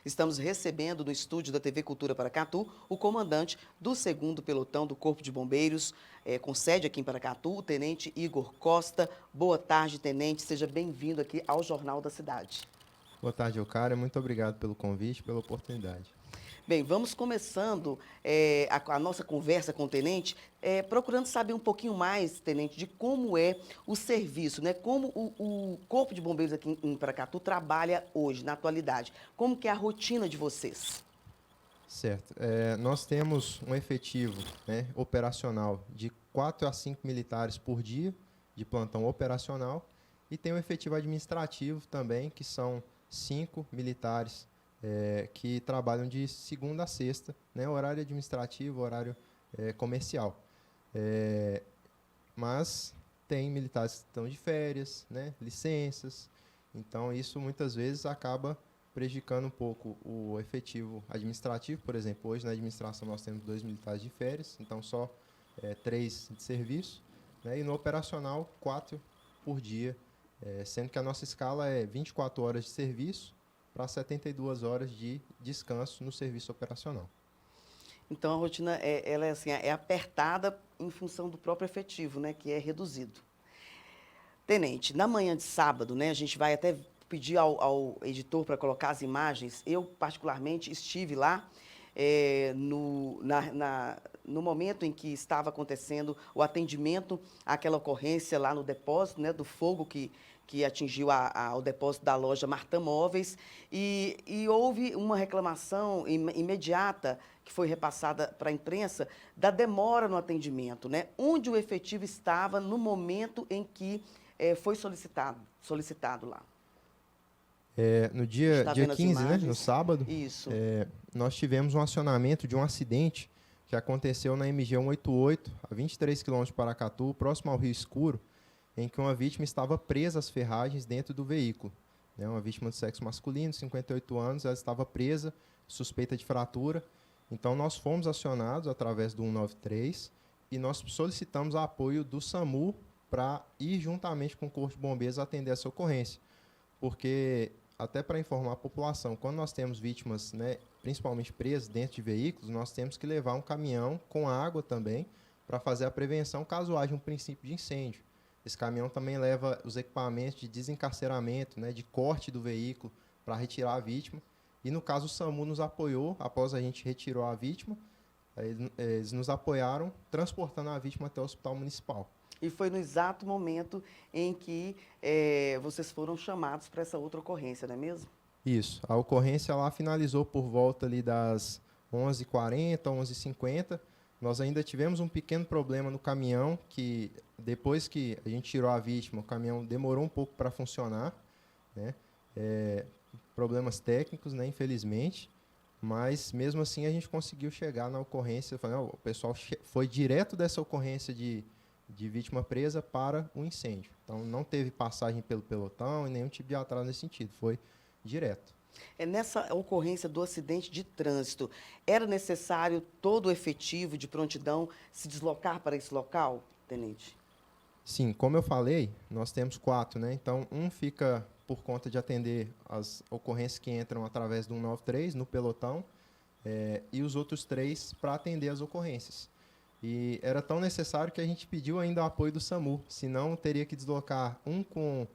Estamos recebendo no estúdio da TV Cultura Paracatu o comandante do 2º Pelotão do Corpo de Bombeiros, com sede aqui em Paracatu, o Tenente Igor Costa. Boa tarde, Tenente. Seja bem-vindo aqui ao Jornal da Cidade. Boa tarde, Eucária. Muito obrigado pelo convite, pela oportunidade. Bem, vamos começando a nossa conversa com o Tenente, procurando saber um pouquinho mais, Tenente, de como é o serviço, né? Como o Corpo de Bombeiros aqui em Paracatu trabalha hoje, na atualidade. Como que é a rotina de vocês? Certo. Nós temos um efetivo, né, operacional de 4 a 5 militares por dia, de plantão operacional, e tem um efetivo administrativo também, que são 5 militares que trabalham de segunda a sexta, né, horário administrativo, horário comercial. Mas tem militares que estão de férias, né, licenças, então isso muitas vezes acaba prejudicando um pouco o efetivo administrativo. Por exemplo, hoje na administração nós temos 2 militares de férias, então só 3 de serviço, né, e no operacional 4 por dia, sendo que a nossa escala é 24 horas de serviço para 72 horas de descanso no serviço operacional. Então, a rotina ela assim, é apertada em função do próprio efetivo, né, que é reduzido. Tenente, na manhã de sábado, né, a gente vai até pedir ao editor para colocar as imagens. Eu, particularmente, estive lá no momento em que estava acontecendo o atendimento àquela ocorrência lá no depósito, né, do fogo que atingiu o depósito da loja Martã Móveis, e houve uma reclamação imediata que foi repassada para a imprensa da demora no atendimento, né, onde o efetivo estava no momento em que foi solicitado lá. No A gente dia, está dia vendo as 15, né, no imagens. sábado, Isso. nós tivemos um acionamento de um acidente que aconteceu na MG 188, a 23 quilômetros de Paracatu, próximo ao Rio Escuro, em que uma vítima estava presa às ferragens dentro do veículo. Uma vítima de sexo masculino, 58 anos, ela estava presa, suspeita de fratura. Então, nós fomos acionados através do 193 e nós solicitamos o apoio do SAMU para ir juntamente com o Corpo de Bombeiros atender essa ocorrência. Porque, até para informar a população, quando nós temos vítimas, né, principalmente presas dentro de veículos, nós temos que levar um caminhão com água também para fazer a prevenção caso haja um princípio de incêndio. Esse caminhão também leva os equipamentos de desencarceramento, né, de corte do veículo para retirar a vítima. E, no caso, o SAMU nos apoiou, após a gente retirou a vítima, eles nos apoiaram transportando a vítima até o hospital municipal. E foi no exato momento em que vocês foram chamados para essa outra ocorrência, não é mesmo? Isso. A ocorrência lá finalizou por volta ali das 11h40, 11h50. Nós ainda tivemos um pequeno problema no caminhão, que depois que a gente tirou a vítima, o caminhão demorou um pouco para funcionar, né? Problemas técnicos, né, infelizmente, mas mesmo assim a gente conseguiu chegar na ocorrência. O pessoal foi direto dessa ocorrência de vítima presa para o incêndio. Então, não teve passagem pelo pelotão e nenhum tipo de atraso nesse sentido, foi direto. Nessa ocorrência do acidente de trânsito, era necessário todo o efetivo de prontidão se deslocar para esse local, Tenente? Sim, como eu falei, nós temos 4, né? Então, um fica por conta de atender as ocorrências que entram através do 193 no pelotão, e os outros 3 para atender as ocorrências. E era tão necessário que a gente pediu ainda o apoio do SAMU, senão teria que deslocar um com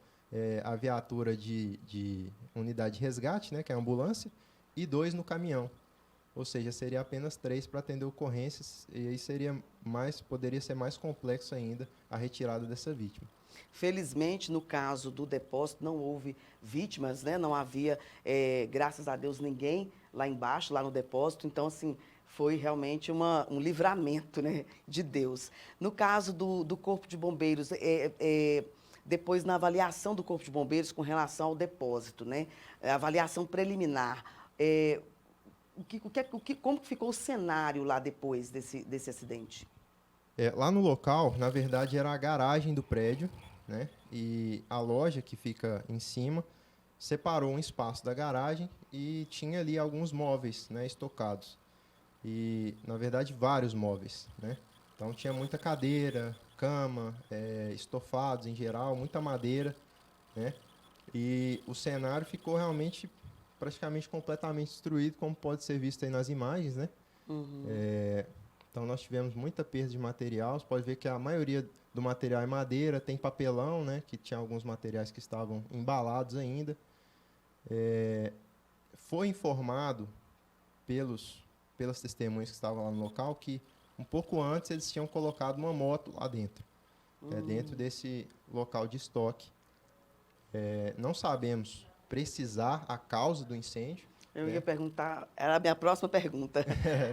a viatura de unidade de resgate, né, que é a ambulância, e 2 no caminhão. Ou seja, seria apenas 3 para atender ocorrências, e aí poderia ser mais complexo ainda a retirada dessa vítima. Felizmente, no caso do depósito, não houve vítimas, né? Não havia, graças a Deus, ninguém lá embaixo, lá no depósito. Então, assim, foi realmente um livramento, né, de Deus. No caso do Corpo de Bombeiros, depois na avaliação do Corpo de Bombeiros com relação ao depósito, né, a avaliação preliminar, como que ficou o cenário lá depois desse acidente? Lá no local, na verdade, era a garagem do prédio, né? E a loja que fica em cima separou um espaço da garagem e tinha ali alguns móveis, né, estocados. E, na verdade, vários móveis, né? Então, tinha muita cadeira, cama, estofados em geral, muita madeira, né? E o cenário ficou realmente praticamente completamente destruído, como pode ser visto aí nas imagens, né? Então nós tivemos muita perda de material. Você pode ver que a maioria do material é madeira, tem papelão, né? Que tinha alguns materiais que estavam embalados ainda. Foi informado pelas testemunhas que estavam lá no local que um pouco antes eles tinham colocado uma moto lá dentro, dentro desse local de estoque. Não sabemos precisar a causa do incêndio. Eu ia perguntar, era a minha próxima pergunta.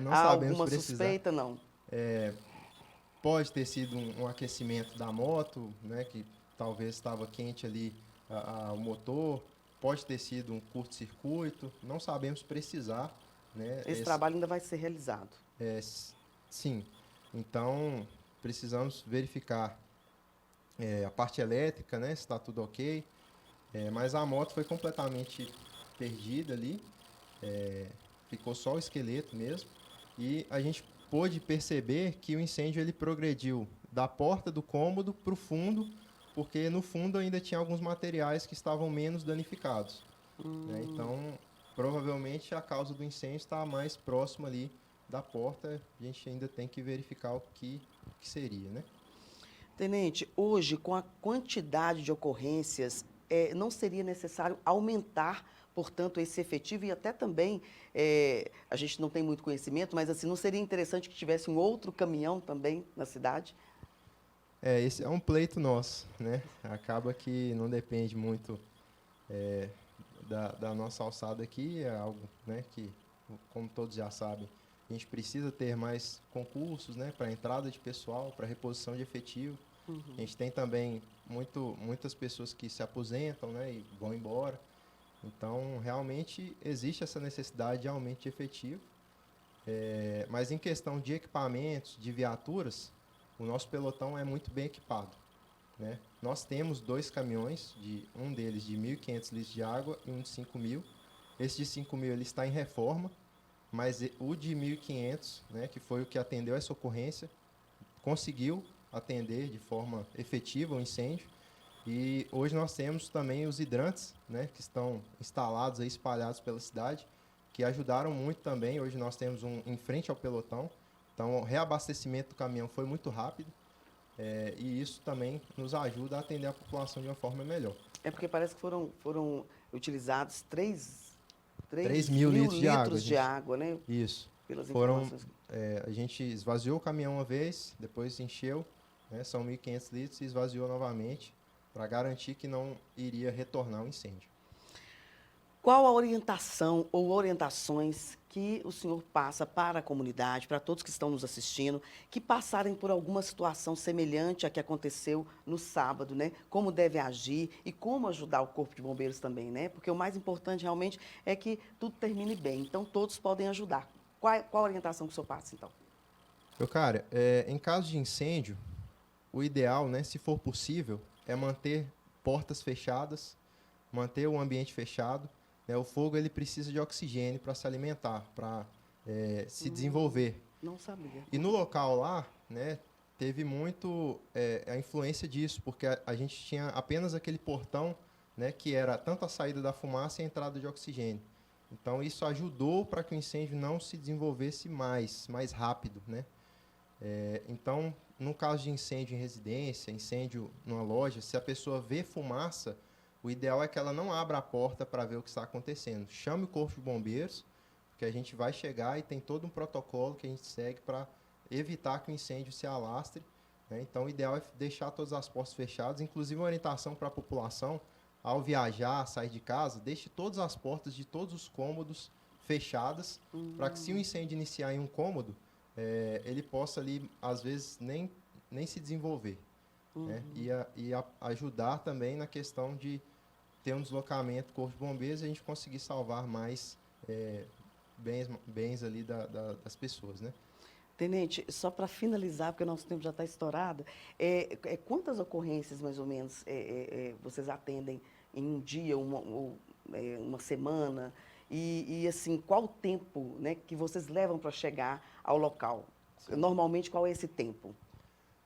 Não Há sabemos alguma precisar. suspeita? Não. Pode ter sido um aquecimento da moto, né, que talvez estava quente ali o motor. Pode ter sido um curto-circuito. Não sabemos precisar, né? Esse trabalho ainda vai ser realizado. Sim. Então, precisamos verificar a parte elétrica, né, se está tudo ok. Mas a moto foi completamente perdida ali. Ficou só o esqueleto mesmo. E a gente pôde perceber que o incêndio ele progrediu da porta do cômodo para o fundo, porque no fundo ainda tinha alguns materiais que estavam menos danificados. Né? Então, provavelmente a causa do incêndio está mais próxima ali da porta. A gente ainda tem que verificar o que seria, né? Tenente, hoje, com a quantidade de ocorrências, não seria necessário aumentar, portanto, esse efetivo e até também, a gente não tem muito conhecimento, mas assim, não seria interessante que tivesse um outro caminhão também na cidade? Esse é um pleito nosso, né? Acaba que não depende muito da nossa alçada aqui, é algo, né, que, como todos já sabem, a gente precisa ter mais concursos, né, para entrada de pessoal, para reposição de efetivo. A gente tem também muitas pessoas que se aposentam, né, e vão embora. Então, realmente, existe essa necessidade de aumento de efetivo. Mas em questão de equipamentos, de viaturas, o nosso pelotão é muito bem equipado. Né? Nós temos 2 caminhões, um deles de 1.500 litros de água e um de 5.000. Esse de 5.000 ele está em reforma, mas o de 1.500, né, que foi o que atendeu essa ocorrência, conseguiu atender de forma efetiva o incêndio. E hoje nós temos também os hidrantes, né, que estão instalados, aí, espalhados pela cidade, que ajudaram muito também. Hoje nós temos um em frente ao pelotão. Então, o reabastecimento do caminhão foi muito rápido. E isso também nos ajuda a atender a população de uma forma melhor. Porque parece que foram utilizados 3 mil litros de água, né? Isso. Pelas informações. A gente esvaziou o caminhão uma vez, depois encheu, né, são 1.500 litros, e esvaziou novamente, para garantir que não iria retornar o incêndio. Qual a orientação ou orientações que o senhor passa para a comunidade, para todos que estão nos assistindo, que passarem por alguma situação semelhante à que aconteceu no sábado, né? Como deve agir e como ajudar o Corpo de Bombeiros também, né? Porque o mais importante realmente é que tudo termine bem. Então, todos podem ajudar. Qual a orientação que o senhor passa, então? Meu cara, em caso de incêndio, o ideal, né, se for possível, é manter portas fechadas, manter o ambiente fechado. O fogo ele precisa de oxigênio para se alimentar, para se desenvolver. Não sabia. E no local lá, né, teve muito a influência disso, porque a gente tinha apenas aquele portão, né, que era tanto a saída da fumaça e a entrada de oxigênio. Então, isso ajudou para que o incêndio não se desenvolvesse mais rápido, né? Então, no caso de incêndio em residência, incêndio numa loja, se a pessoa vê fumaça, o ideal é que ela não abra a porta para ver o que está acontecendo. Chame o Corpo de Bombeiros, porque a gente vai chegar e tem todo um protocolo que a gente segue para evitar que o incêndio se alastre. Né? Então, o ideal é deixar todas as portas fechadas, inclusive uma orientação para a população, ao viajar, sair de casa, deixe todas as portas de todos os cômodos fechadas, para que se o incêndio iniciar em um cômodo, ele possa ali, às vezes, nem se desenvolver. Né? E ajudar também na questão de ter um deslocamento do Corpo de Bombeiros e a gente conseguir salvar mais bens ali das pessoas, né? Tenente, só para finalizar, porque o nosso tempo já está estourado, quantas ocorrências, mais ou menos, vocês atendem em um dia, uma semana? E, assim, qual o tempo, né, que vocês levam para chegar ao local? Sim. Normalmente, qual é esse tempo?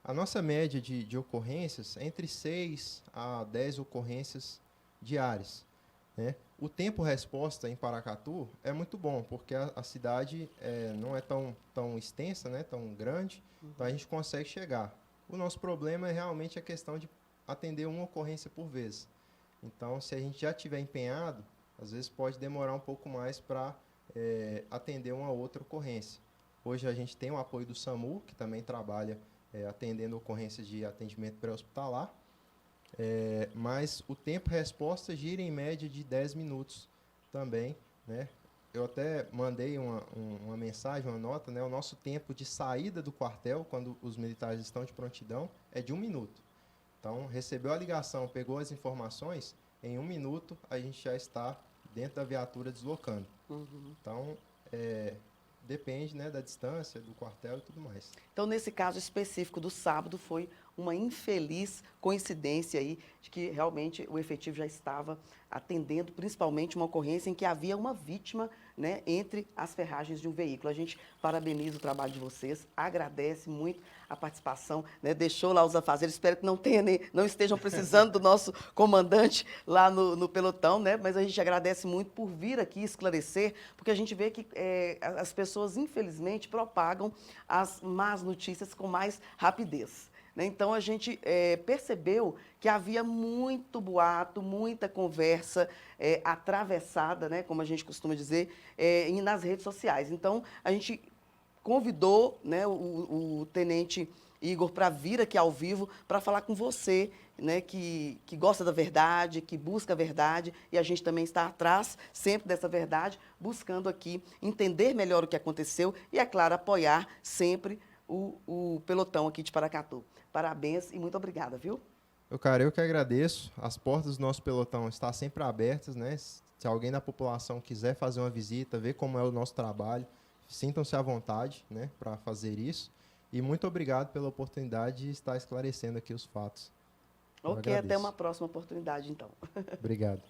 A nossa média de ocorrências é entre 6 a 10 ocorrências diárias. Né? O tempo-resposta em Paracatu é muito bom, porque a cidade não é tão extensa, né, tão grande, então a gente consegue chegar. O nosso problema é realmente a questão de atender uma ocorrência por vez. Então, se a gente já tiver empenhado, às vezes pode demorar um pouco mais para atender uma outra ocorrência. Hoje a gente tem o apoio do SAMU, que também trabalha atendendo ocorrências de atendimento pré-hospitalar, mas o tempo-resposta gira em média de 10 minutos também, né? Eu até mandei uma mensagem, uma nota, né? O nosso tempo de saída do quartel, quando os militares estão de prontidão, é de 1 minuto. Então, recebeu a ligação, pegou as informações, em 1 minuto a gente já está dentro da viatura deslocando. Então, depende, né, da distância, do quartel e tudo mais. Então, nesse caso específico do sábado, foi uma infeliz coincidência aí de que realmente o efetivo já estava atendendo principalmente uma ocorrência em que havia uma vítima, né, entre as ferragens de um veículo. A gente parabeniza o trabalho de vocês, agradece muito a participação, né, deixou lá os afazeres, espero que não estejam precisando do nosso comandante lá no pelotão, né, mas a gente agradece muito por vir aqui esclarecer, porque a gente vê que as pessoas, infelizmente, propagam as más notícias com mais rapidez. Então, a gente percebeu que havia muito boato, muita conversa atravessada, né, como a gente costuma dizer, nas redes sociais. Então, a gente convidou, né, o tenente Igor para vir aqui ao vivo para falar com você, né, que gosta da verdade, que busca a verdade, e a gente também está atrás sempre dessa verdade, buscando aqui entender melhor o que aconteceu e, é claro, apoiar sempre o pelotão aqui de Paracatu. Parabéns e muito obrigada, viu? Eu que agradeço. As portas do nosso pelotão estão sempre abertas, né? Se alguém da população quiser fazer uma visita, ver como é o nosso trabalho, sintam-se à vontade, né, para fazer isso. E muito obrigado pela oportunidade de estar esclarecendo aqui os fatos. Ok, até uma próxima oportunidade, então. Obrigado.